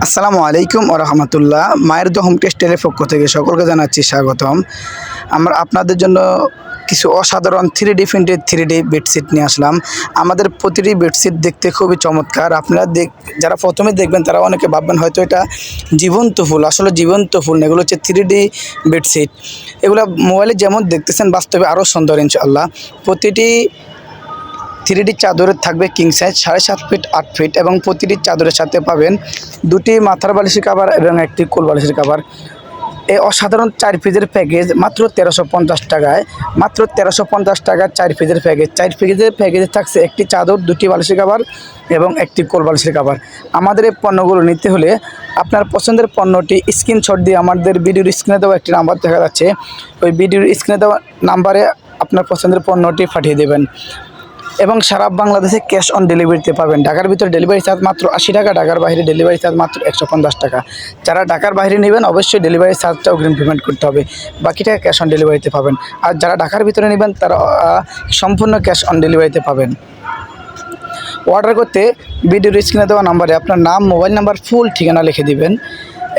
আসসালামু আলাইকুম ওয়া রাহমাতুল্লাহ। মায়ের দোয়া হোম টেক্সটাইলের পক্ষ থেকে সকলকে জানাচ্ছি স্বাগতম। আমরা আপনাদের জন্য কিছু অসাধারণ 3D প্রিন্টেড 3D বেডশিট নিয়ে আসলাম। আমাদের প্রতিটি বেডশিট দেখতে খুবই চমৎকার। আপনারা যারা প্রথমে দেখবেন তারা অনেকে ভাববেন হয়তো এটা জীবন্ত ফুল, আসলে জীবন্ত ফুল না, এগুলো হচ্ছে 3D বেডশিট। এগুলো মোবাইলে যেমন দেখতেছেন বাস্তবে আরও সুন্দর ইনশাআল্লাহ। প্রতিটি 3D চাদরের থাকবে কিং সাইজ 7.5 ফিট 8 ফিট এবং প্রতিটি চাদরের সাথে পাবেন দুটি মাথার বালিশের কভার এবং একটি কোল বালিশের কভার। এই অসাধারণ 4 পিসের প্যাকেজ মাত্র 1350 টাকায়, মাত্র 1350 টাকার 4 পিসের প্যাকেজ। 4 পিসের প্যাকেজে থাকছে একটি চাদর, দুটি বালিশের কভার এবং একটি কোল বালিশের কভার। আমাদের এই পণ্যগুলো নিতে হলে আপনার পছন্দের পণ্যটি স্ক্রিনশট দিয়ে আমাদের ভিডিওর স্ক্রিনে দেওয়া একটি নাম্বার দেখা যাচ্ছে, ওই ভিডিওর স্ক্রিনে দেওয়া নাম্বারে আপনার পছন্দের পণ্যটি পাঠিয়ে দেবেন এবং সারা বাংলাদেশে ক্যাশ অন ডেলিভারিতে পাবেন। ঢাকার ভিতরে ডেলিভারি চার্জ মাত্র 80 টাকা, ঢাকার বাইরে ডেলিভারি চার্জ মাত্র 150 টাকা। যারা ঢাকার বাইরে নেবেন অবশ্যই ডেলিভারি চার্জটা অগ্রিম পেমেন্ট করতে হবে, বাকি টাকা ক্যাশ অন ডেলিভারিতে পাবেন। আর যারা ঢাকার ভিতরে নেবেন তারা সম্পূর্ণ ক্যাশ অন ডেলিভারিতে পাবেন। অর্ডার করতে ভিডিওর স্ক্রিনে দেওয়া নাম্বারে আপনার নাম, মোবাইল নাম্বার, ফুল ঠিকানা লিখে দিবেন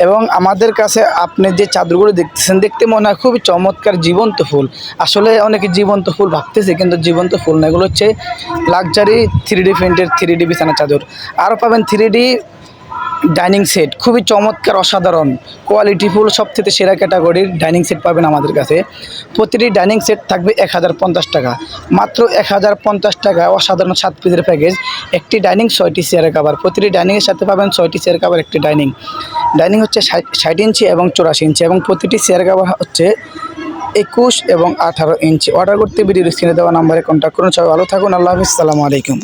এবং আমাদের কাছে আপনি যে চাদরগুলো দেখতেছেন দেখতে মনে হয় খুবই চমৎকার জীবন্ত ফুল। আসলে অনেকে জীবন্ত ফুল ভাবতেছে কিন্তু জীবন্ত ফুল না, এগুলো হচ্ছে লাক্সারি 3D প্রিন্টের 3D বিছানা চাদর। আরও পাবেন 3D ডাইনিং সেট, খুবই চমৎকার অসাধারণ কোয়ালিটি ফুল, সবথেকে সেরা ক্যাটাগরির ডাইনিং সেট পাবেন আমাদের কাছে। প্রতিটি ডাইনিং সেট থাকবে 1050 টাকা, মাত্র 1050 টাকা। অসাধারণ 7 পিসের প্যাকেজ, একটি ডাইনিং 6টি চেয়ারের কভার। প্রতিটি ডাইনিংয়ের সাথে পাবেন 6টি চেয়ার কভার, একটি ডাইনিং হচ্ছে 60 ইঞ্চি এবং 84 ইঞ্চি এবং প্রতিটি চেয়ার কভার হচ্ছে 21 এবং 18 ইঞ্চি। অর্ডার করতে ভিডিওর স্ক্রিনে দেওয়া নাম্বারে কন্ট্যাক্ট করুন। সবাই ভালো থাকুন, আল্লাহ হাফিজ, আসসালামু আলাইকুম।